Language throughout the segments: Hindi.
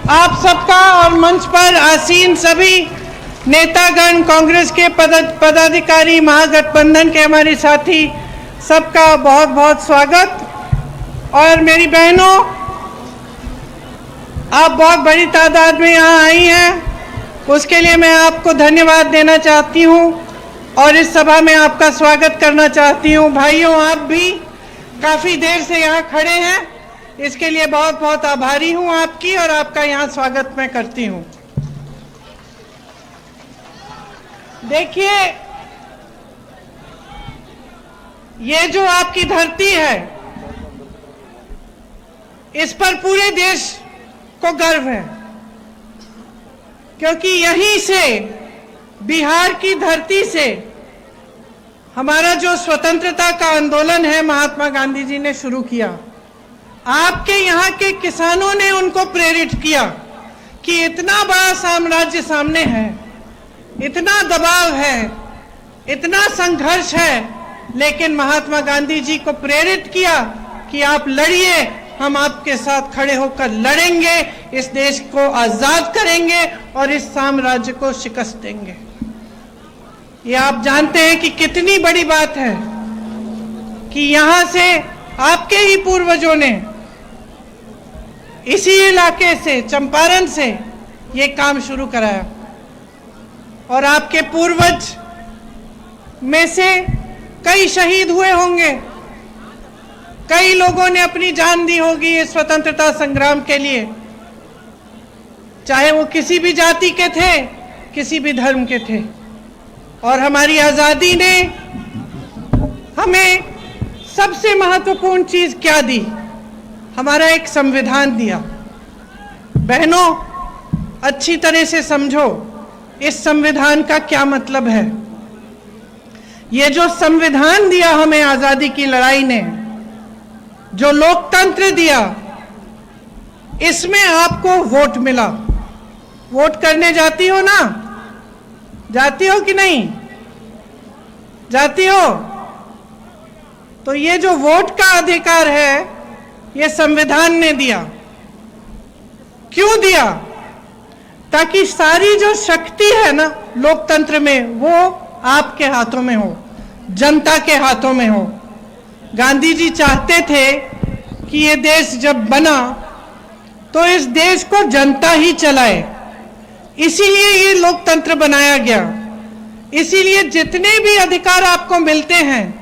आप सबका और मंच पर आसीन सभी नेतागण, कांग्रेस के पदाधिकारी, महागठबंधन के हमारे साथी, सबका बहुत बहुत स्वागत। और मेरी बहनों, आप बहुत बड़ी तादाद में यहाँ आई हैं, उसके लिए मैं आपको धन्यवाद देना चाहती हूँ और इस सभा में आपका स्वागत करना चाहती हूँ। भाइयों, आप भी काफ़ी देर से यहाँ खड़े हैं, इसके लिए बहुत बहुत आभारी हूँ आपकी और आपका यहाँ स्वागत मैं करती हूँ। देखिए, ये जो आपकी धरती है, इस पर पूरे देश को गर्व है, क्योंकि यहीं से, बिहार की धरती से हमारा जो स्वतंत्रता का आंदोलन है महात्मा गांधी जी ने शुरू किया। आपके यहाँ के किसानों ने उनको प्रेरित किया कि इतना बड़ा साम्राज्य सामने है, इतना दबाव है, इतना संघर्ष है, लेकिन महात्मा गांधी जी को प्रेरित किया कि आप लड़िए, हम आपके साथ खड़े होकर लड़ेंगे, इस देश को आजाद करेंगे और इस साम्राज्य को शिकस्त देंगे। ये आप जानते हैं कि कितनी बड़ी बात है कि यहां से आपके ही पूर्वजों ने इसी इलाके से, चंपारण से, ये काम शुरू कराया और आपके पूर्वज में से कई शहीद हुए होंगे, कई लोगों ने अपनी जान दी होगी इस स्वतंत्रता संग्राम के लिए, चाहे वो किसी भी जाति के थे, किसी भी धर्म के थे। और हमारी आज़ादी ने हमें सबसे महत्वपूर्ण चीज़ क्या दी? हमारा एक संविधान दिया। बहनों, अच्छी तरह से समझो इस संविधान का क्या मतलब है। ये जो संविधान दिया हमें आज़ादी की लड़ाई ने, जो लोकतंत्र दिया, इसमें आपको वोट मिला। वोट करने जाती हो ना? जाती हो कि नहीं? जाती हो? तो ये जो वोट का अधिकार है, ये संविधान ने दिया। क्यों दिया? ताकि सारी जो शक्ति है ना लोकतंत्र में, वो आपके हाथों में हो, जनता के हाथों में हो। गांधी जी चाहते थे कि ये देश जब बना तो इस देश को जनता ही चलाए, इसीलिए ये लोकतंत्र बनाया गया। इसीलिए जितने भी अधिकार आपको मिलते हैं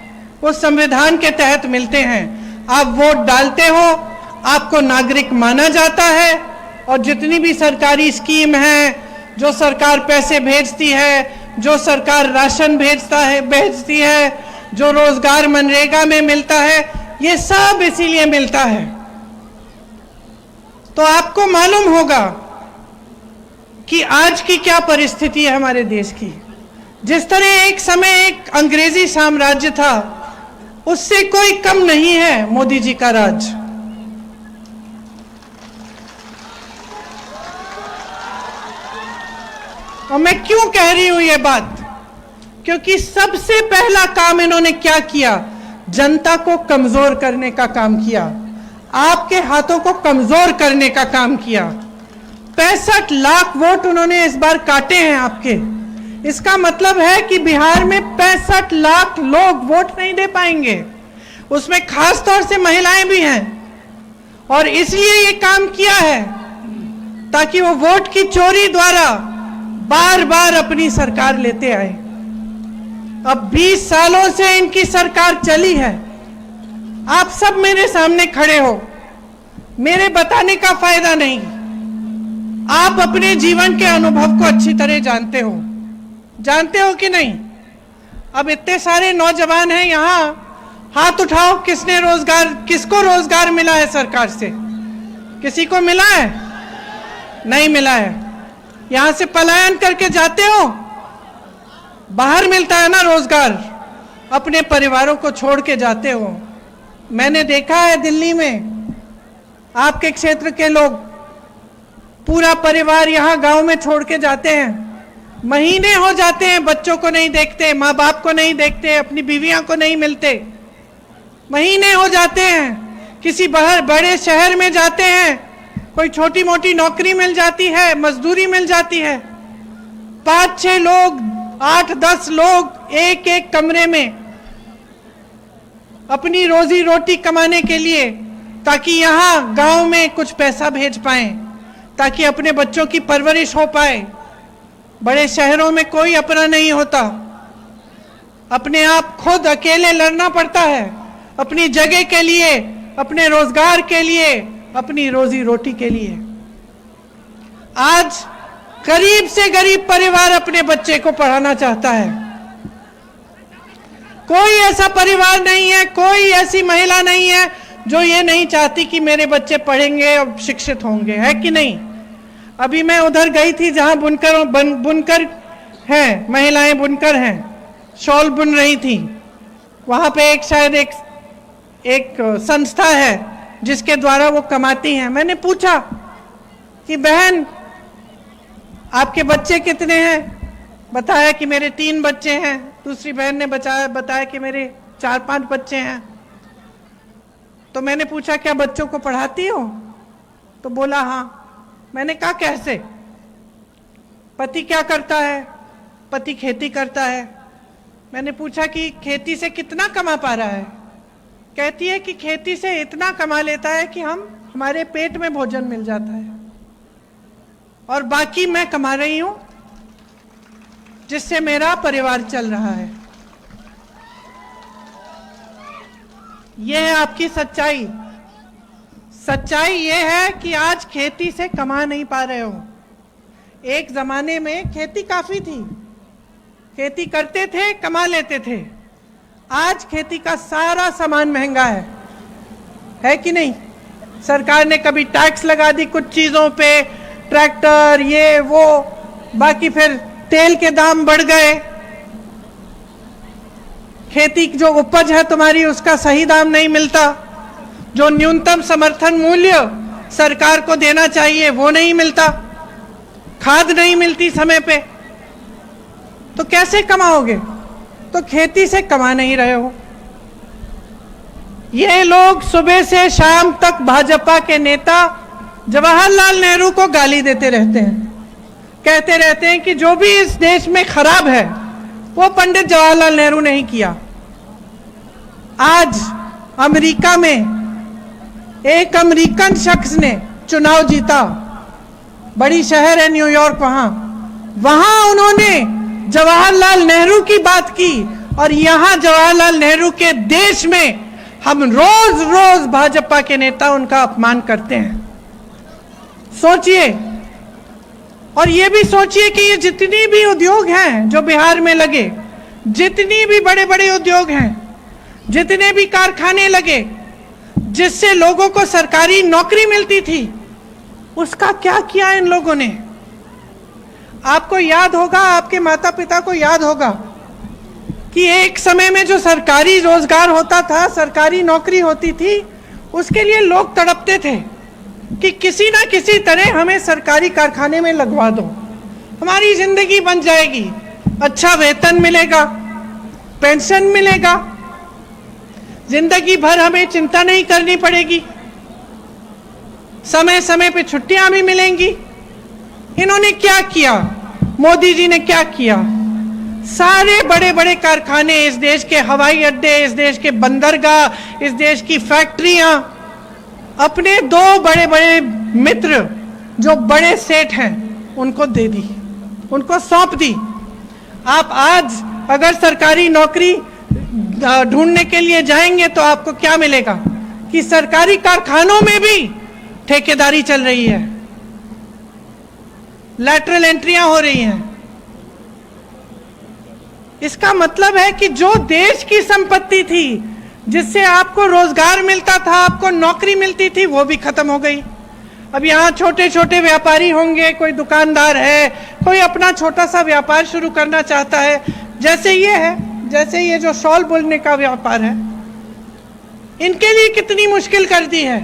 वो संविधान के तहत मिलते हैं। आप वोट डालते हो, आपको नागरिक माना जाता है, और जितनी भी सरकारी स्कीम है, जो सरकार पैसे भेजती है, जो सरकार राशन भेजती है, जो रोजगार मनरेगा में मिलता है, ये सब इसीलिए मिलता है। तो आपको मालूम होगा कि आज की क्या परिस्थिति है हमारे देश की। जिस तरह एक समय एक अंग्रेजी साम्राज्य था, उससे कोई कम नहीं है मोदी जी का राज। और मैं क्यों कह रही हूं ये बात? क्योंकि सबसे पहला काम इन्होंने क्या किया? जनता को कमजोर करने का काम किया, आपके हाथों को कमजोर करने का काम किया। 65 लाख वोट उन्होंने इस बार काटे हैं आपके। इसका मतलब है कि बिहार में 65 लाख लोग वोट नहीं दे पाएंगे, उसमें खास तौर से महिलाएं भी हैं। और इसलिए ये काम किया है ताकि वो वोट की चोरी द्वारा बार बार अपनी सरकार लेते आए। अब 20 सालों से इनकी सरकार चली है। आप सब मेरे सामने खड़े हो, मेरे बताने का फायदा नहीं, आप अपने जीवन के अनुभव को अच्छी तरह जानते हो कि नहीं? अब इतने सारे नौजवान हैं यहाँ, हाथ उठाओ, किसको रोजगार मिला है सरकार से? किसी को मिला है? नहीं मिला है। यहाँ से पलायन करके जाते हो, बाहर मिलता है ना रोजगार, अपने परिवारों को छोड़ के जाते हो। मैंने देखा है दिल्ली में आपके क्षेत्र के लोग पूरा परिवार यहाँ गांव में छोड़ के जाते हैं, महीने हो जाते हैं, बच्चों को नहीं देखते, माँ बाप को नहीं देखते, अपनी बीवियां को नहीं मिलते, महीने हो जाते हैं। किसी बड़े शहर में जाते हैं कोई छोटी मोटी नौकरी मिल जाती है, मजदूरी मिल जाती है। 5-6 लोग, 8-10 लोग एक एक कमरे में अपनी रोजी रोटी कमाने के लिए, ताकि यहाँ गांव में कुछ पैसा भेज पाएं, ताकि अपने बच्चों की परवरिश हो पाए। बड़े शहरों में कोई अपना नहीं होता, अपने आप खुद अकेले लड़ना पड़ता है, अपनी जगह के लिए, अपने रोजगार के लिए, अपनी रोजी रोटी के लिए। आज गरीब से गरीब परिवार अपने बच्चे को पढ़ाना चाहता है। कोई ऐसा परिवार नहीं है, कोई ऐसी महिला नहीं है जो ये नहीं चाहती कि मेरे बच्चे पढ़ेंगे और शिक्षित होंगे, है कि नहीं? अभी मैं उधर गई थी जहां बुनकर हैं, महिलाएं बुनकर हैं, शॉल बुन रही थी। वहां पे शायद एक संस्था है जिसके द्वारा वो कमाती हैं। मैंने पूछा कि बहन आपके बच्चे कितने हैं? बताया कि मेरे 3 बच्चे हैं। दूसरी बहन ने बताया कि मेरे 4-5 बच्चे हैं। तो मैंने पूछा क्या बच्चों को पढ़ाती हो? तो बोला हाँ। मैंने कहा कैसे? पति क्या करता है? पति खेती करता है। मैंने पूछा कि खेती से कितना कमा पा रहा है? कहती है कि खेती से इतना कमा लेता है कि हमारे पेट में भोजन मिल जाता है, और बाकी मैं कमा रही हूं जिससे मेरा परिवार चल रहा है। यह है आपकी सच्चाई। सच्चाई यह है कि आज खेती से कमा नहीं पा रहे हो। एक जमाने में खेती काफी थी, खेती करते थे, कमा लेते थे। आज खेती का सारा सामान महंगा है कि नहीं? सरकार ने कभी टैक्स लगा दी कुछ चीजों पे, ट्रैक्टर, ये वो, बाकी फिर तेल के दाम बढ़ गए। खेती जो उपज है तुम्हारी उसका सही दाम नहीं मिलता, जो न्यूनतम समर्थन मूल्य सरकार को देना चाहिए वो नहीं मिलता, खाद नहीं मिलती समय पे, तो कैसे कमाओगे? तो खेती से कमा नहीं रहे हो। ये लोग सुबह से शाम तक भाजपा के नेता जवाहरलाल नेहरू को गाली देते रहते हैं, कहते रहते हैं कि जो भी इस देश में खराब है वो पंडित जवाहरलाल नेहरू ने ही किया। आज अमेरिका में एक अमेरिकन शख्स ने चुनाव जीता, बड़ी शहर है न्यूयॉर्क, वहां उन्होंने जवाहरलाल नेहरू की बात की, और यहां जवाहरलाल नेहरू के देश में हम रोज रोज भाजपा के नेता उनका अपमान करते हैं। सोचिए, और ये भी सोचिए कि ये जितनी भी उद्योग हैं जो बिहार में लगे, जितनी भी बड़े बड़े उद्योग हैं, जितने भी कारखाने लगे जिससे लोगों को सरकारी नौकरी मिलती थी, उसका क्या किया इन लोगों ने? आपको याद होगा, आपके माता पिता को याद होगा कि एक समय में जो सरकारी रोजगार होता था, सरकारी नौकरी होती थी, उसके लिए लोग तड़पते थे कि किसी ना किसी तरह हमें सरकारी कारखाने में लगवा दो, हमारी जिंदगी बन जाएगी, अच्छा वेतन मिलेगा, पेंशन मिलेगा, जिंदगी भर हमें चिंता नहीं करनी पड़ेगी, समय समय पे छुट्टियां भी मिलेंगी। इन्होंने क्या किया? मोदी जी ने क्या किया? सारे बड़े बड़े कारखाने, इस देश के हवाई अड्डे, इस देश के बंदरगाह, इस देश की फैक्ट्रियां अपने 2 बड़े बड़े मित्र जो बड़े सेठ हैं उनको दे दी, उनको सौंप दी। आप आज अगर सरकारी नौकरी ढूंढने के लिए जाएंगे तो आपको क्या मिलेगा कि सरकारी कारखानों में भी ठेकेदारी चल रही है, लैटरल एंट्रियां हो रही हैं। इसका मतलब है कि जो देश की संपत्ति थी, जिससे आपको रोजगार मिलता था, आपको नौकरी मिलती थी, वो भी खत्म हो गई। अब यहाँ छोटे छोटे व्यापारी होंगे, कोई दुकानदार है, कोई अपना छोटा सा व्यापार शुरू करना चाहता है, जैसे ये है, जैसे ये जो शॉल बुनने का व्यापार है, इनके लिए कितनी मुश्किल कर दी है,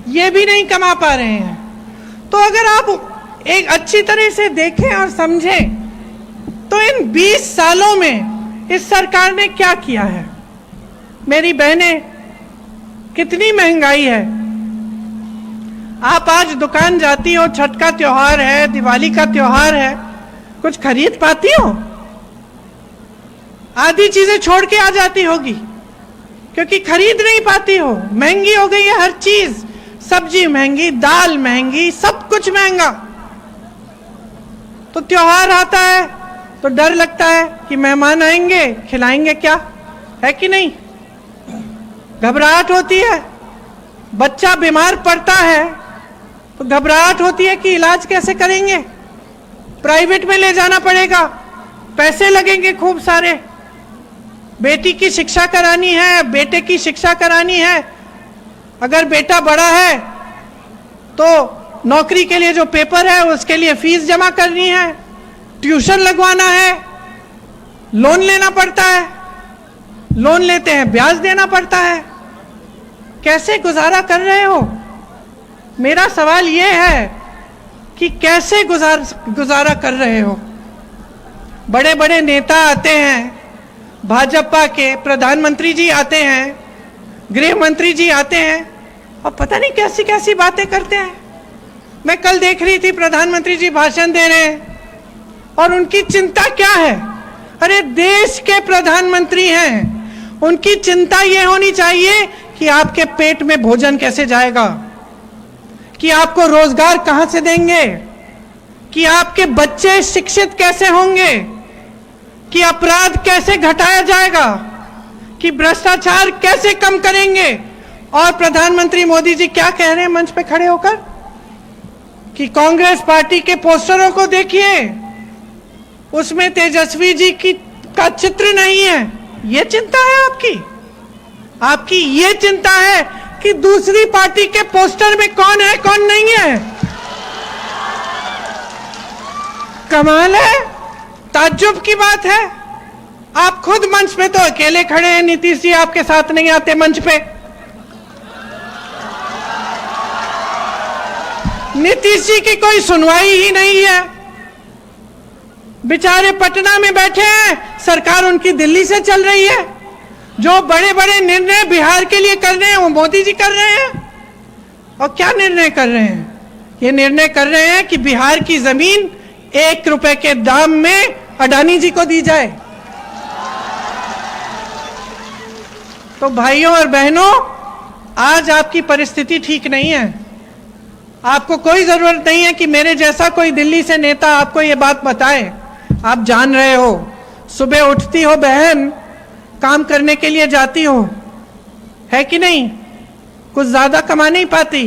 ये भी नहीं कमा पा रहे हैं। तो अगर आप एक अच्छी तरह से देखें और समझें तो इन 20 सालों में इस सरकार ने क्या किया है? मेरी बहनें, कितनी महंगाई है। आप आज दुकान जाती हो, छठ का त्योहार है, दिवाली का त्योहार है, कुछ खरीद पाती हो? आधी चीजें छोड़ के आ जाती होगी क्योंकि खरीद नहीं पाती हो। महंगी हो गई है हर चीज, सब्जी महंगी, दाल महंगी, सब कुछ महंगा। तो त्योहार आता है तो डर लगता है कि मेहमान आएंगे, खिलाएंगे क्या, है कि नहीं? घबराहट होती है। बच्चा बीमार पड़ता है तो घबराहट होती है कि इलाज कैसे करेंगे, प्राइवेट में ले जाना पड़ेगा, पैसे लगेंगे खूब सारे। बेटी की शिक्षा करानी है, बेटे की शिक्षा करानी है, अगर बेटा बड़ा है तो नौकरी के लिए जो पेपर है उसके लिए फीस जमा करनी है, ट्यूशन लगवाना है, लोन लेना पड़ता है, लोन लेते हैं ब्याज देना पड़ता है। कैसे गुजारा कर रहे हो? मेरा सवाल यह है कि कैसे गुजारा कर रहे हो? बड़े बड़े नेता आते हैं, भाजपा के प्रधानमंत्री जी आते हैं, गृह मंत्री जी आते हैं और पता नहीं कैसी कैसी बातें करते हैं। मैं कल देख रही थी प्रधानमंत्री जी भाषण दे रहे हैं और उनकी चिंता क्या है? अरे देश के प्रधानमंत्री हैं, उनकी चिंता ये होनी चाहिए कि आपके पेट में भोजन कैसे जाएगा, कि आपको रोजगार कहां से देंगे, कि आपके बच्चे शिक्षित कैसे होंगे, कि अपराध कैसे घटाया जाएगा, कि भ्रष्टाचार कैसे कम करेंगे। और प्रधानमंत्री मोदी जी क्या कह रहे हैं मंच पे खड़े होकर कि कांग्रेस पार्टी के पोस्टरों को देखिए, उसमें तेजस्वी जी का चित्र नहीं है। ये चिंता है आपकी? आपकी ये चिंता है कि दूसरी पार्टी के पोस्टर में कौन है कौन नहीं है? कमाल है, ताज्जुब की बात है। आप खुद मंच पे तो अकेले खड़े हैं, नीतीश जी आपके साथ नहीं आते मंच पे। नीतीश जी की कोई सुनवाई ही नहीं है, बेचारे पटना में बैठे हैं, सरकार उनकी दिल्ली से चल रही है। जो बड़े बड़े निर्णय बिहार के लिए कर रहे हैं वो मोदी जी कर रहे हैं। और क्या निर्णय कर रहे हैं? ये निर्णय कर रहे हैं कि बिहार की जमीन 1 रुपए के दाम में अडानी जी को दी जाए। तो भाइयों और बहनों, आज आपकी परिस्थिति ठीक नहीं है। आपको कोई जरूरत नहीं है कि मेरे जैसा कोई दिल्ली से नेता आपको ये बात बताए। आप जान रहे हो, सुबह उठती हो बहन, काम करने के लिए जाती हो, है कि नहीं? कुछ ज्यादा कमा नहीं पाती,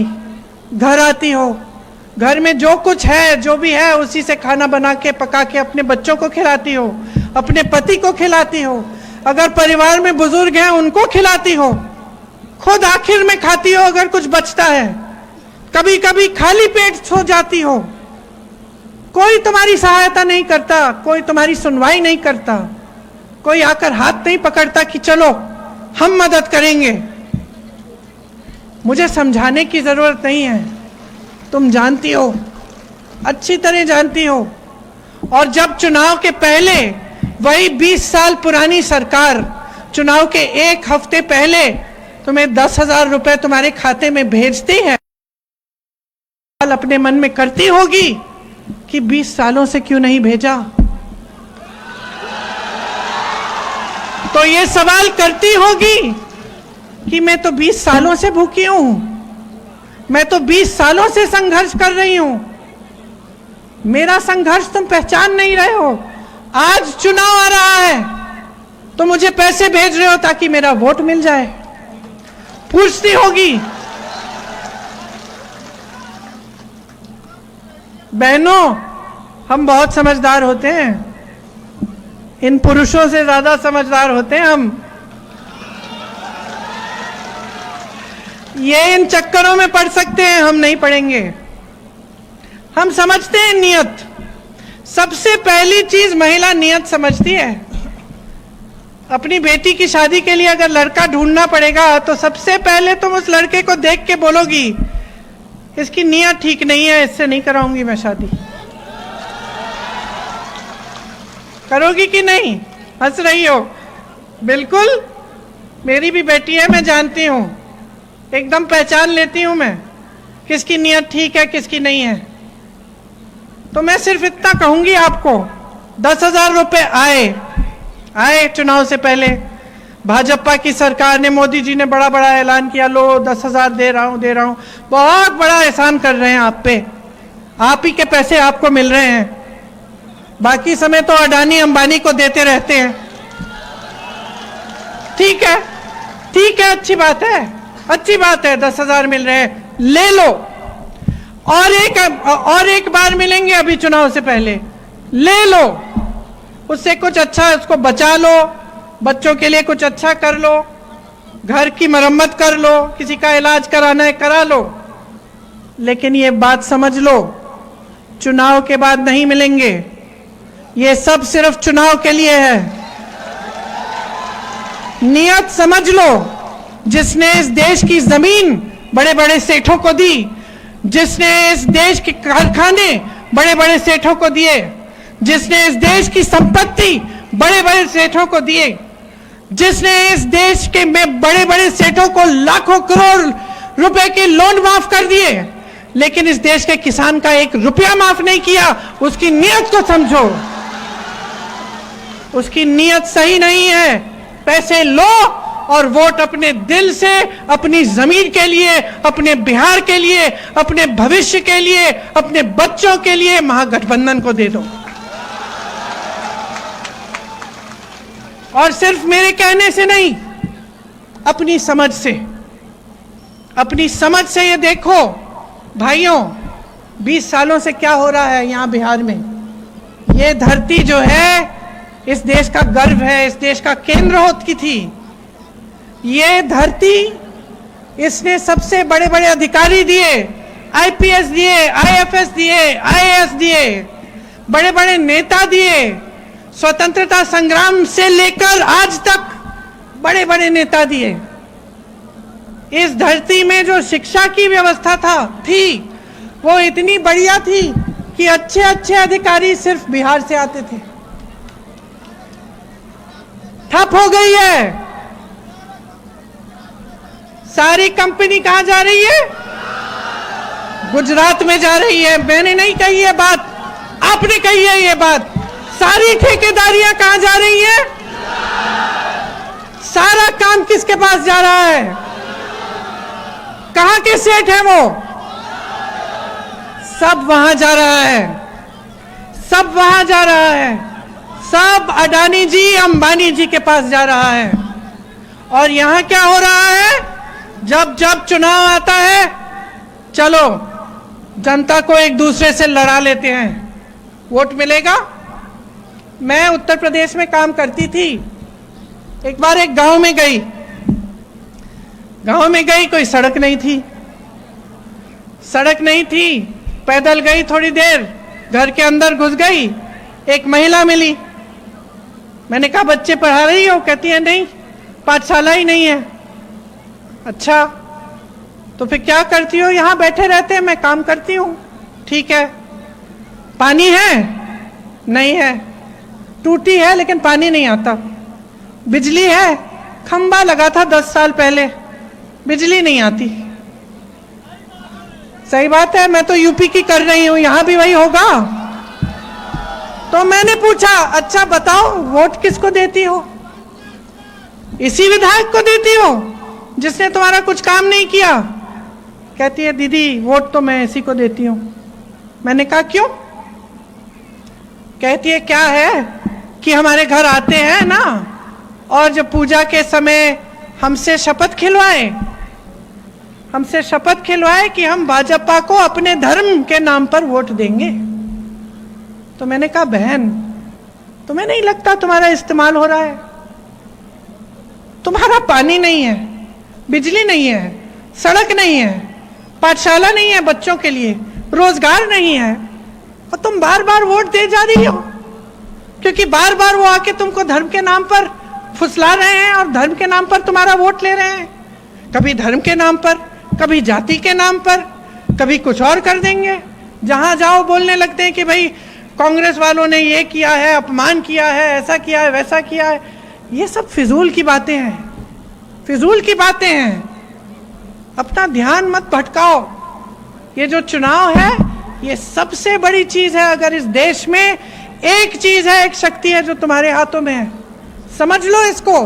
घर आती हो, घर में जो कुछ है, जो भी है, उसी से खाना बना के पका के अपने बच्चों को खिलाती हो, अपने पति को खिलाती हो, अगर परिवार में बुजुर्ग हैं उनको खिलाती हो, खुद आखिर में खाती हो अगर कुछ बचता है, कभी कभी खाली पेट सो जाती हो। कोई तुम्हारी सहायता नहीं करता, कोई तुम्हारी सुनवाई नहीं करता, कोई आकर हाथ नहीं पकड़ता कि चलो हम मदद करेंगे। मुझे समझाने की जरूरत नहीं है, तुम जानती हो, अच्छी तरह जानती हो। और जब चुनाव के पहले वही 20 साल पुरानी सरकार चुनाव के 1 हफ्ते पहले तुम्हें 10,000 रुपए तुम्हारे खाते में भेजती है, अपने मन में करती होगी कि 20 सालों से क्यों नहीं भेजा? तो ये सवाल करती होगी कि मैं तो 20 सालों से भूखी हूं, मैं तो 20 सालों से संघर्ष कर रही हूं। मेरा संघर्ष तुम पहचान नहीं रहे हो। आज चुनाव आ रहा है तो मुझे पैसे भेज रहे हो ताकि मेरा वोट मिल जाए। पूछती होगी। बहनों, हम बहुत समझदार होते हैं, इन पुरुषों से ज्यादा समझदार होते हैं हम। ये इन चक्करों में पड़ सकते हैं, हम नहीं पड़ेंगे। हम समझते हैं नियत। सबसे पहली चीज महिला नियत समझती है। अपनी बेटी की शादी के लिए अगर लड़का ढूंढना पड़ेगा तो सबसे पहले तुम उस लड़के को देख के बोलोगी इसकी नियत ठीक नहीं है, इससे नहीं कराऊंगी मैं शादी। करोगी कि नहीं? हंस रही हो। बिल्कुल, मेरी भी बेटी है, मैं जानती हूं, एकदम पहचान लेती हूं मैं किसकी नीयत ठीक है, किसकी नहीं है। तो मैं सिर्फ इतना कहूंगी आपको, 10,000 रुपए आए चुनाव से पहले। भाजपा की सरकार ने, मोदी जी ने बड़ा बड़ा ऐलान किया, लो 10,000 दे रहा हूं। बहुत बड़ा एहसान कर रहे हैं आप पे, आप ही के पैसे आपको मिल रहे हैं। बाकी समय तो अडानी अंबानी को देते रहते हैं। ठीक है, अच्छी बात है, 10,000 मिल रहे हैं, ले लो। और एक बार मिलेंगे अभी चुनाव से पहले, ले लो। उससे कुछ अच्छा उसको बचा लो, बच्चों के लिए कुछ अच्छा कर लो, घर की मरम्मत कर लो, किसी का इलाज कराना है करा लो। लेकिन ये बात समझ लो, चुनाव के बाद नहीं मिलेंगे। ये सब सिर्फ चुनाव के लिए है। नियत समझ लो, जिसने इस देश की जमीन बड़े बड़े सेठों को दी, जिसने इस देश के कारखाने बड़े बड़े सेठों को दिए, जिसने इस देश की संपत्ति बड़े बड़े सेठों को दिए, जिसने इस देश के में बड़े बड़े सेठों को लाखों करोड़ रुपए के लोन माफ कर दिए, लेकिन इस देश के किसान का 1 रुपया माफ नहीं किया। उसकी नीयत को समझो, उसकी नीयत सही नहीं है। पैसे लो और वोट अपने दिल से, अपनी जमीन के लिए, अपने बिहार के लिए, अपने भविष्य के लिए, अपने बच्चों के लिए महागठबंधन को दे दो। और सिर्फ मेरे कहने से नहीं, अपनी समझ से ये देखो भाइयों, 20 सालों से क्या हो रहा है यहां बिहार में। ये धरती जो है इस देश का गर्व है, इस देश का केंद्र होती थी। ये धरती, इसने सबसे बड़े बड़े अधिकारी दिए, आईपीएस दिए, आईएफएस दिए, आईएएस दिए, बड़े बड़े नेता दिए। स्वतंत्रता संग्राम से लेकर आज तक बड़े बड़े नेता दिए। इस धरती में जो शिक्षा की व्यवस्था थी वो इतनी बढ़िया थी कि अच्छे अच्छे अधिकारी सिर्फ बिहार से आते थे। ठप हो गई है। सारी कंपनी कहां जा रही है? गुजरात में जा रही है। मैंने नहीं कही है बात, आपने कही है ये बात। सारी ठेकेदारियां कहां जा रही है? सारा काम किसके पास जा रहा है? कहां के सेठ है वो? सब वहां जा रहा है, सब वहां जा रहा है, सब अडानी जी, अंबानी जी के पास जा रहा है। और यहां क्या हो रहा है? जब जब चुनाव आता है, चलो जनता को एक दूसरे से लड़ा लेते हैं, वोट मिलेगा। मैं उत्तर प्रदेश में काम करती थी। एक बार एक गांव में गई, कोई सड़क नहीं थी, पैदल गई, थोड़ी देर घर के अंदर घुस गई, एक महिला मिली। मैंने कहा बच्चे पढ़ा रही हो? कहती है नहीं, पाठशाला ही नहीं है। अच्छा, तो फिर क्या करती हो? यहाँ बैठे रहते हैं, मैं काम करती हूँ। ठीक है। पानी है? नहीं है। टूटी है लेकिन पानी नहीं आता। बिजली है? खंबा लगा था 10 साल पहले, बिजली नहीं आती। सही बात है, मैं तो यूपी की कर रही हूं, यहां भी वही होगा। तो मैंने पूछा, अच्छा बताओ वोट किसको देती हो? इसी विधायक को देती हो जिसने तुम्हारा कुछ काम नहीं किया? कहती है दीदी वोट तो मैं इसी को देती हूं। मैंने कहा क्यों? कहती है क्या है कि हमारे घर आते हैं ना, और जब पूजा के समय हमसे शपथ खिलवाए कि हम भाजपा को अपने धर्म के नाम पर वोट देंगे। तो मैंने कहा बहन, तुम्हें नहीं लगता तुम्हारा इस्तेमाल हो रहा है? तुम्हारा पानी नहीं है, बिजली नहीं है, सड़क नहीं है, पाठशाला नहीं है बच्चों के लिए, रोजगार नहीं है, और तुम बार बार वोट दे जा रही हो क्योंकि बार बार वो आके तुमको धर्म के नाम पर फुसला रहे हैं और धर्म के नाम पर तुम्हारा वोट ले रहे हैं। कभी धर्म के नाम पर, कभी जाति के नाम पर, कभी कुछ और कर देंगे। जहां जाओ बोलने लगते हैं कि भाई कांग्रेस वालों ने ये किया है, अपमान किया है, ऐसा किया है, वैसा किया है। ये सब फिजूल की बातें हैं, फिजूल की बातें हैं। अपना ध्यान मत भटकाओ। ये जो चुनाव है, ये सबसे बड़ी चीज है। अगर इस देश में एक चीज है, एक शक्ति है जो तुम्हारे हाथों में है, समझ लो इसको।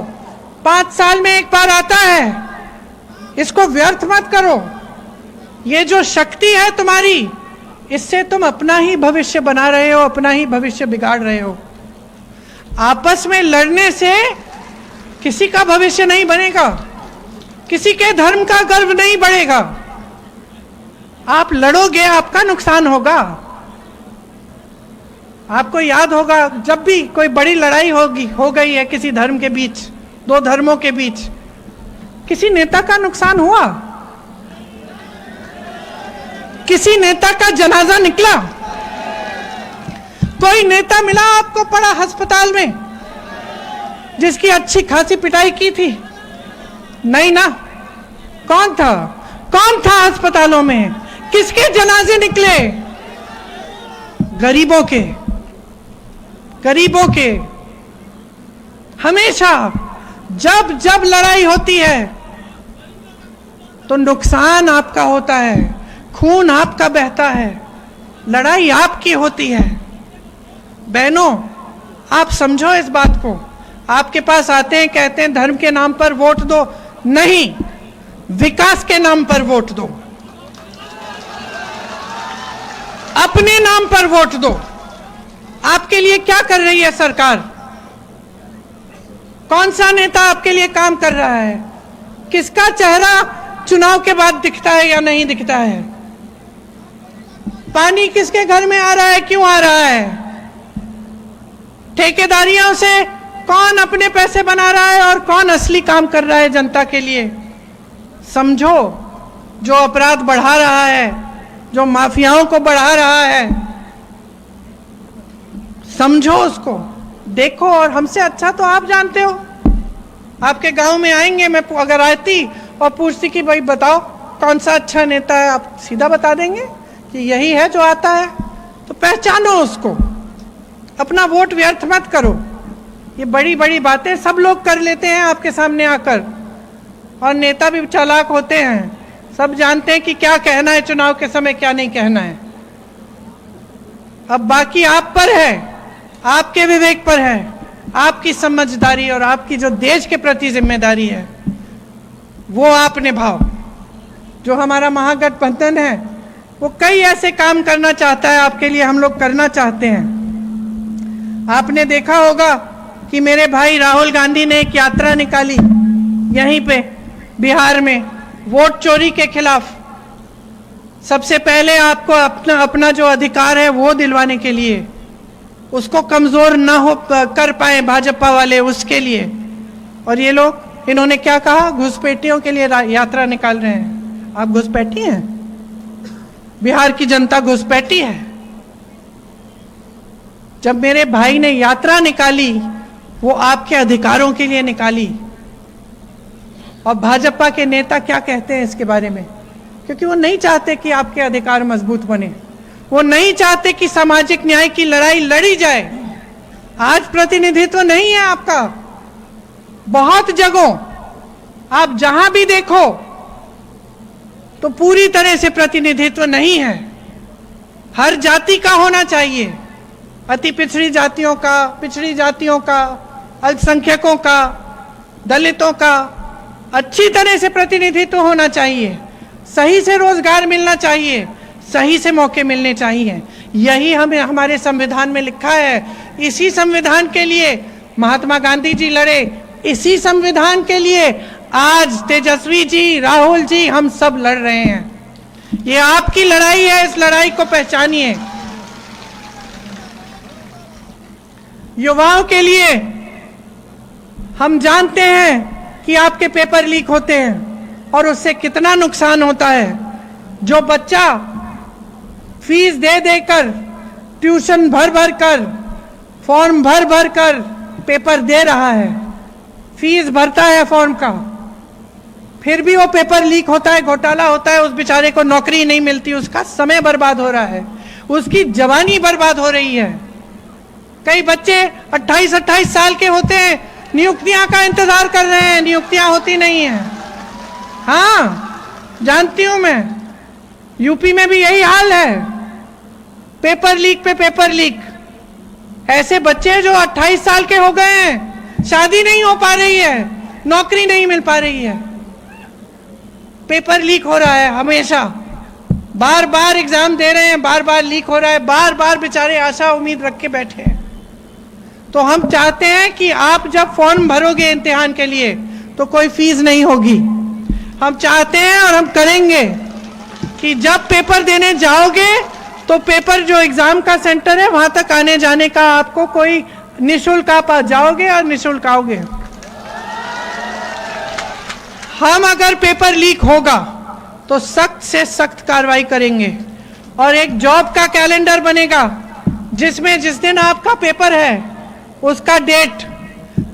5 साल में एक बार आता है, इसको व्यर्थ मत करो। ये जो शक्ति है तुम्हारी, इससे तुम अपना ही भविष्य बना रहे हो, अपना ही भविष्य बिगाड़ रहे हो। आपस में लड़ने से किसी का भविष्य नहीं बनेगा, किसी के धर्म का गर्व नहीं बढ़ेगा। आप लड़ोगे, आपका नुकसान होगा। आपको याद होगा, जब भी कोई बड़ी लड़ाई हो गई है किसी धर्म के बीच, 2 धर्मों के बीच, किसी नेता का नुकसान हुआ? किसी नेता का जनाजा निकला? कोई नेता मिला आपको पड़ा अस्पताल में जिसकी अच्छी खासी पिटाई की थी? नहीं ना। कौन था? कौन था अस्पतालों में? किसके जनाजे निकले? गरीबों के, गरीबों के। हमेशा जब जब लड़ाई होती है तो नुकसान आपका होता है, खून आपका बहता है, लड़ाई आपकी होती है। बहनों, आप समझो इस बात को। आपके पास आते हैं, कहते हैं धर्म के नाम पर वोट दो। नहीं, विकास के नाम पर वोट दो, अपने नाम पर वोट दो। आपके लिए क्या कर रही है सरकार? कौन सा नेता आपके लिए काम कर रहा है? किसका चेहरा चुनाव के बाद दिखता है या नहीं दिखता है? पानी किसके घर में आ रहा है, क्यों आ रहा है? ठेकेदारियों से कौन अपने पैसे बना रहा है और कौन असली काम कर रहा है जनता के लिए? समझो, जो अपराध बढ़ा रहा है, जो माफियाओं को बढ़ा रहा है, समझो उसको, देखो। और हमसे अच्छा तो आप जानते हो। आपके गांव में आएंगे, मैं अगर आती और पूछती कि भाई बताओ कौन सा अच्छा नेता है, आप सीधा बता देंगे कि यही है जो आता है। तो पहचानो उसको, अपना वोट व्यर्थ मत करो। ये बड़ी बड़ी बातें सब लोग कर लेते हैं आपके सामने आकर, और नेता भी चालाक होते हैं, सब जानते हैं कि क्या कहना है चुनाव के समय, क्या नहीं कहना है। अब बाकी आप पर है, आपके विवेक पर है, आपकी समझदारी और आपकी जो देश के प्रति जिम्मेदारी है वो आप निभाओ। जो हमारा महागठबंधन है वो कई ऐसे काम करना चाहता है आपके लिए, हम लोग करना चाहते हैं। आपने देखा होगा कि मेरे भाई राहुल गांधी ने एक यात्रा निकाली यहीं पे बिहार में वोट चोरी के खिलाफ। सबसे पहले आपको अपना जो अधिकार है वो दिलवाने के लिए, उसको कमजोर ना हो कर पाए भाजपा वाले, उसके लिए। और ये लोग, इन्होंने क्या कहा? घुसपैठियों के लिए यात्रा निकाल रहे हैं। आप घुसपैठी हैं? बिहार की जनता घुसपैठी है। जब मेरे भाई ने यात्रा निकाली, वो आपके अधिकारों के लिए निकाली। और भाजपा के नेता क्या कहते हैं इसके बारे में? क्योंकि वो नहीं चाहते कि आपके अधिकार मजबूत बने, वो नहीं चाहते कि सामाजिक न्याय की लड़ाई लड़ी जाए। आज प्रतिनिधित्व नहीं है आपका। बहुत जगहों आप जहां भी देखो तो पूरी तरह से प्रतिनिधित्व नहीं है। हर जाति का होना चाहिए, अति पिछड़ी जातियों का, पिछड़ी जातियों का, अल्पसंख्यकों का, दलितों का अच्छी तरह से प्रतिनिधित्व होना चाहिए। सही से रोजगार मिलना चाहिए, सही से मौके मिलने चाहिए। यही हमें हमारे संविधान में लिखा है। इसी संविधान के लिए महात्मा गांधी जी लड़े, इसी संविधान के लिए आज तेजस्वी जी, राहुल जी, हम सब लड़ रहे हैं। ये आपकी लड़ाई है, इस लड़ाई को पहचानिए। युवाओं के लिए हम जानते हैं कि आपके पेपर लीक होते हैं और उससे कितना नुकसान होता है। जो बच्चा फीस दे देकर, ट्यूशन भर भर कर, फॉर्म भर भर कर पेपर दे रहा है, फीस भरता है फॉर्म का, फिर भी वो पेपर लीक होता है, घोटाला होता है, उस बेचारे को नौकरी नहीं मिलती, उसका समय बर्बाद हो रहा है, उसकी जवानी बर्बाद हो रही है। कई बच्चे 28-28 साल के होते हैं, नियुक्तियां का इंतजार कर रहे हैं, नियुक्तियां होती नहीं है। हाँ, जानती हूं मैं। यूपी में भी यही हाल है, पेपर लीक पे पेपर लीक। ऐसे बच्चे जो 28 साल के हो गए हैं, शादी नहीं हो पा रही है, नौकरी नहीं मिल पा रही है, पेपर लीक हो रहा है हमेशा, बार बार एग्जाम दे रहे हैं, बार बार लीक हो रहा है, बार बार बेचारे आशा उम्मीद रख के बैठे हैं। तो हम चाहते हैं कि आप जब फॉर्म भरोगे इम्तिहान के लिए तो कोई फीस नहीं होगी। हम चाहते हैं और हम करेंगे कि जब पेपर देने जाओगे तो पेपर जो एग्जाम का सेंटर है वहां तक आने जाने का आपको कोई निःशुल्क, आप जाओगे और निःशुल्क आओगे। हम अगर पेपर लीक होगा तो सख्त से सख्त कार्रवाई करेंगे और एक जॉब का कैलेंडर बनेगा जिसमें जिस दिन आपका पेपर है उसका डेट,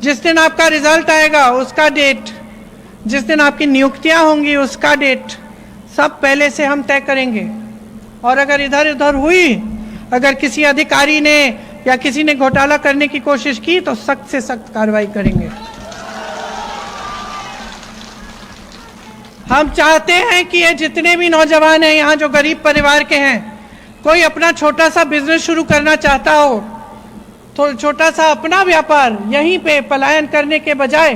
जिस दिन आपका रिजल्ट आएगा उसका डेट, जिस दिन आपकी नियुक्तियां होंगी उसका डेट, सब पहले से हम तय करेंगे। और अगर इधर उधर हुई, अगर किसी अधिकारी ने या किसी ने घोटाला करने की कोशिश की तो सख्त से सख्त कार्रवाई करेंगे। हम चाहते हैं कि ये जितने भी नौजवान हैं यहाँ जो गरीब परिवार के हैं, कोई अपना छोटा सा बिजनेस शुरू करना चाहता हो तो छोटा सा अपना व्यापार यहीं पे पलायन करने के बजाय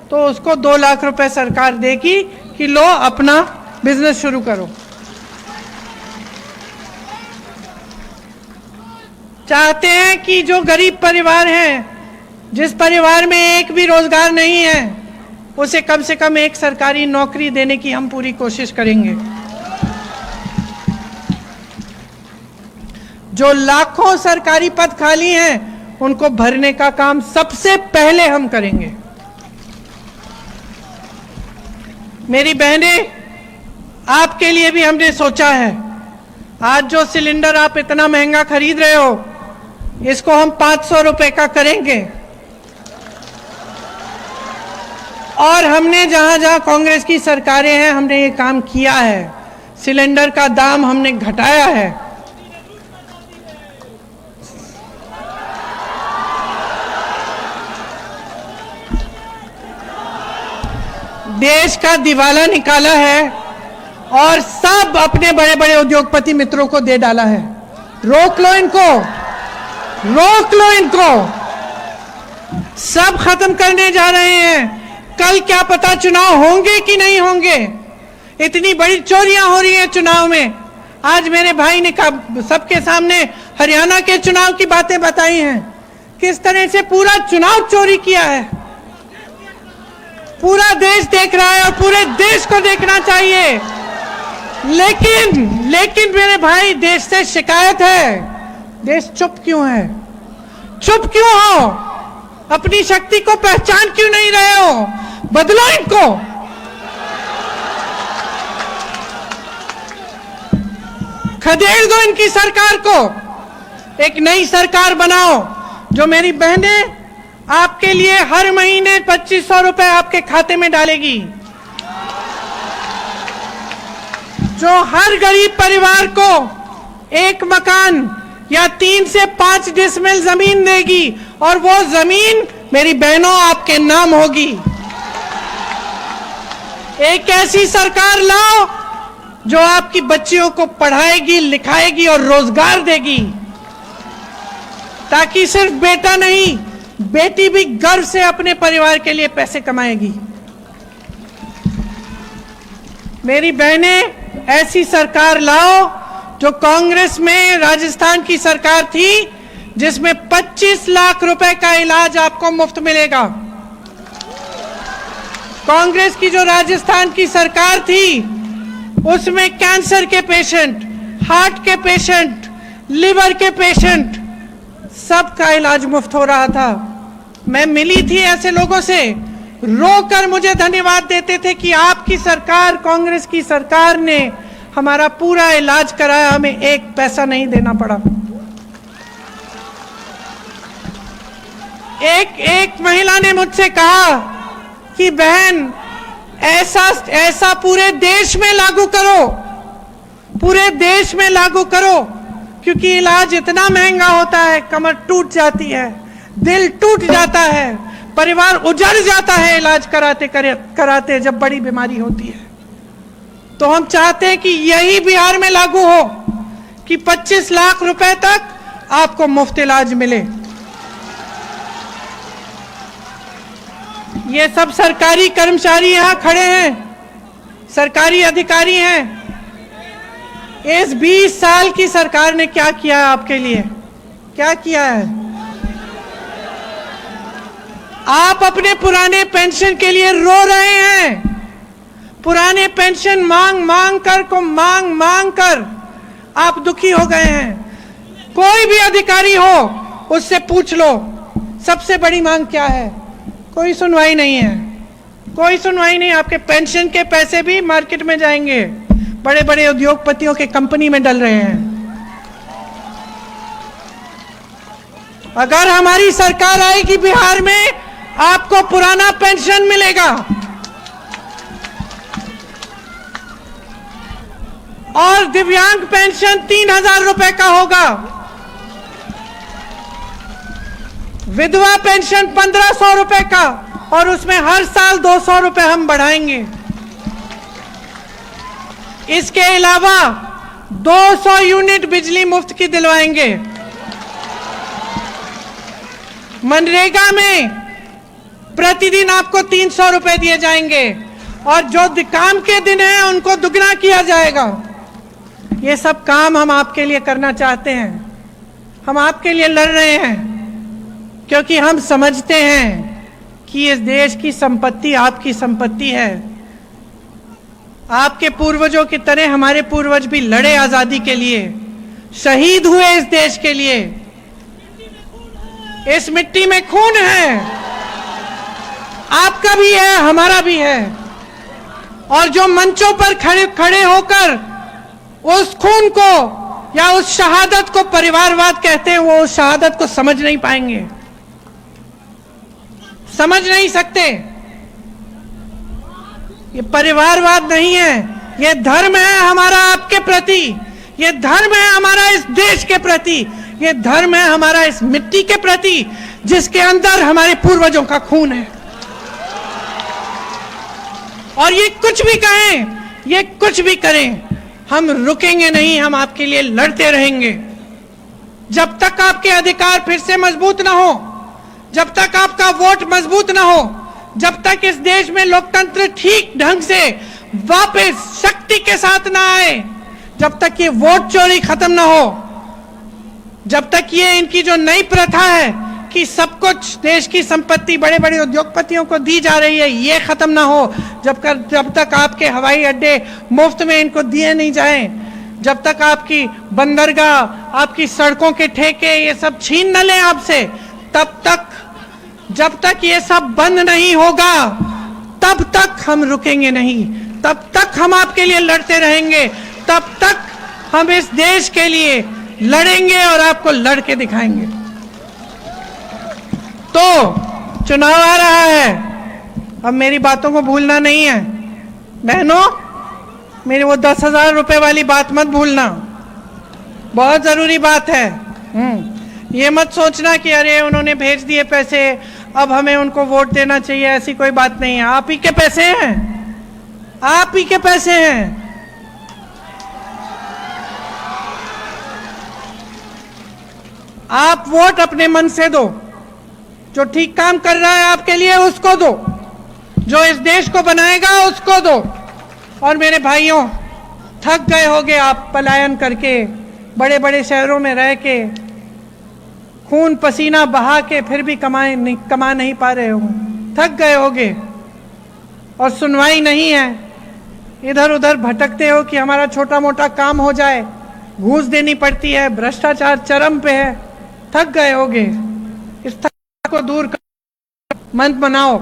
तो उसको 2 लाख रुपए सरकार देगी कि लो अपना बिजनेस शुरू करो। चाहते हैं कि जो गरीब परिवार हैं, जिस परिवार में एक भी रोजगार नहीं है, उसे कम से कम एक सरकारी नौकरी देने की हम पूरी कोशिश करेंगे। जो लाखों सरकारी पद खाली हैं उनको भरने का काम सबसे पहले हम करेंगे। मेरी बहनें, आपके लिए भी हमने सोचा है। आज जो सिलेंडर आप इतना महंगा खरीद रहे हो, इसको हम 500 रुपए का करेंगे। और हमने जहां जहां कांग्रेस की सरकारें हैं हमने ये काम किया है, सिलेंडर का दाम हमने घटाया है। देश का दिवाला निकाला है और सब अपने बड़े बड़े उद्योगपति मित्रों को दे डाला है। रोक लो इनको, रोक लो इनको, सब खत्म करने जा रहे हैं। कल क्या पता चुनाव होंगे कि नहीं होंगे। इतनी बड़ी चोरियां हो रही है चुनाव में। आज मेरे भाई ने सबके सामने हरियाणा के चुनाव की बातें बताई हैं, किस तरह से पूरा चुनाव चोरी किया है। पूरा देश देख रहा है और पूरे देश को देखना चाहिए। लेकिन मेरे भाई, देश से शिकायत है, देश चुप क्यों है? चुप क्यों हो? अपनी शक्ति को पहचान क्यों नहीं रहे हो? बदलो इनको। खदेड़ दो इनकी सरकार को, एक नई सरकार बनाओ जो मेरी बहनें आपके लिए हर महीने 2500 रुपए आपके खाते में डालेगी, जो हर गरीब परिवार को एक मकान या 3 से 5 डिसमिल जमीन देगी और वो जमीन मेरी बहनों आपके नाम होगी। एक ऐसी सरकार लाओ जो आपकी बच्चियों को पढ़ाएगी, लिखाएगी और रोजगार देगी, ताकि सिर्फ बेटा नहीं, बेटी भी गर्व से अपने परिवार के लिए पैसे कमाएगी। मेरी बहनें, ऐसी सरकार लाओ जो कांग्रेस में राजस्थान की सरकार थी, जिसमें 25 लाख रुपए का इलाज आपको मुफ्त मिलेगा। कांग्रेस की जो राजस्थान की सरकार थी, उसमें कैंसर के पेशेंट, हार्ट के पेशेंट, लिवर के पेशेंट, सबका इलाज मुफ्त हो रहा था। मैं मिली थी ऐसे लोगों से, रोकर मुझे धन्यवाद देते थे कि आपकी सरकार, कांग्रेस की सरकार ने हमारा पूरा इलाज कराया, हमें एक पैसा नहीं देना पड़ा। एक महिला ने मुझसे कहा कि बहन, ऐसा पूरे देश में लागू करो, पूरे देश में लागू करो, क्योंकि इलाज इतना महंगा होता है, कमर टूट जाती है, दिल टूट जाता है, परिवार उजड़ जाता है इलाज कराते कराते जब बड़ी बीमारी होती है। तो हम चाहते हैं कि यही बिहार में लागू हो कि 25 लाख रुपए तक आपको मुफ्त इलाज मिले। ये सब सरकारी कर्मचारी यहां खड़े हैं, सरकारी अधिकारी हैं। इस 20 साल की सरकार ने क्या किया है आपके लिए? क्या किया है? आप अपने पुराने पेंशन के लिए रो रहे हैं। पुराने पेंशन मांग मांग कर आप दुखी हो गए हैं। कोई भी अधिकारी हो उससे पूछ लो सबसे बड़ी मांग क्या है। कोई सुनवाई नहीं है, कोई सुनवाई नहीं। आपके पेंशन के पैसे भी मार्केट में जाएंगे, बड़े बड़े उद्योगपतियों के कंपनी में डल रहे हैं। अगर हमारी सरकार आएगी बिहार में, आपको पुराना पेंशन मिलेगा और दिव्यांग पेंशन 3000 रुपए का होगा। विधवा पेंशन 1500 रुपए का, और उसमें हर साल 200 रुपए हम बढ़ाएंगे। इसके अलावा 200 यूनिट बिजली मुफ्त की दिलवाएंगे। मनरेगा में प्रतिदिन आपको 300 रुपए दिए जाएंगे, और जो काम के दिन हैं उनको दुगना किया जाएगा। ये सब काम हम आपके लिए करना चाहते हैं। हम आपके लिए लड़ रहे हैं क्योंकि हम समझते हैं कि इस देश की संपत्ति आपकी संपत्ति है। आपके पूर्वजों की तरह हमारे पूर्वज भी लड़े आजादी के लिए, शहीद हुए इस देश के लिए। इस मिट्टी में खून है, आपका भी है, हमारा भी है। और जो मंचों पर खड़े होकर उस खून को या उस शहादत को परिवारवाद कहते हैं, वो उस शहादत को समझ नहीं पाएंगे, समझ नहीं सकते। ये परिवारवाद नहीं है, ये धर्म है हमारा आपके प्रति, ये धर्म है हमारा इस देश के प्रति, ये धर्म है हमारा इस मिट्टी के प्रति जिसके अंदर हमारे पूर्वजों का खून है। और ये कुछ भी कहें, ये कुछ भी करें, हम रुकेंगे नहीं। हम आपके लिए लड़ते रहेंगे जब तक आपके अधिकार फिर से मजबूत ना हो, जब तक आपका वोट मजबूत ना हो, जब तक इस देश में लोकतंत्र ठीक ढंग से वापस शक्ति के साथ ना आए, जब तक ये वोट चोरी खत्म ना हो, जब तक ये इनकी जो नई प्रथा है कि सब कुछ देश की संपत्ति बड़े बड़े उद्योगपतियों को दी जा रही है, ये खत्म ना हो, जब तक आपके हवाई अड्डे मुफ्त में इनको दिए नहीं जाएं, जब तक आपकी बंदरगाह, आपकी सड़कों के ठेके ये सब छीन न लें आपसे, तब तक, जब तक ये सब बंद नहीं होगा, तब तक हम रुकेंगे नहीं। तब तक हम आपके लिए लड़ते रहेंगे, तब तक हम इस देश के लिए लड़ेंगे और आपको लड़के दिखाएंगे। तो चुनाव आ रहा है, अब मेरी बातों को भूलना नहीं है बहनों। मेरी वो 10,000 रुपए वाली बात मत भूलना, बहुत जरूरी बात है। ये मत सोचना कि अरे उन्होंने भेज दिए पैसे, अब हमें उनको वोट देना चाहिए, ऐसी कोई बात नहीं है। आप ही के पैसे हैं, आप ही के पैसे हैं। आप वोट अपने मन से दो, जो ठीक काम कर रहा है आपके लिए उसको दो, जो इस देश को बनाएगा उसको दो। और मेरे भाइयों, थक गए होगे आप पलायन करके, बड़े बड़े शहरों में रह के, खून पसीना बहा के फिर भी कमा नहीं पा रहे हो, थक गए होगे और सुनवाई नहीं है। इधर उधर भटकते हो कि हमारा छोटा मोटा काम हो जाए, घूस देनी पड़ती है, भ्रष्टाचार चरम पे है, थक गए होगे। इस थकान को दूर कर, मन बनाओ,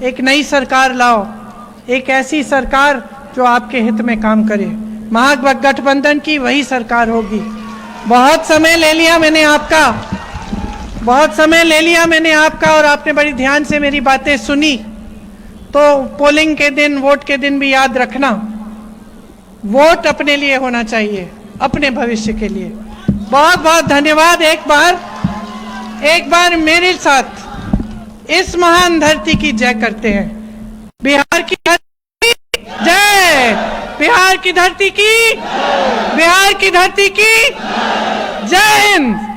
एक नई सरकार लाओ, एक ऐसी सरकार जो आपके हित में काम करे। महागठबंधन की वही सरकार होगी। बहुत समय ले लिया मैंने आपका, बहुत समय ले लिया मैंने आपका, और आपने बड़ी ध्यान से मेरी बातें सुनी। तो पोलिंग के दिन, वोट के दिन भी याद रखना, वोट अपने लिए होना चाहिए, अपने भविष्य के लिए। बहुत बहुत धन्यवाद। एक बार मेरे साथ इस महान धरती की जय करते हैं। बिहार की जय। बिहार की धरती की, बिहार की धरती की जय हिंद।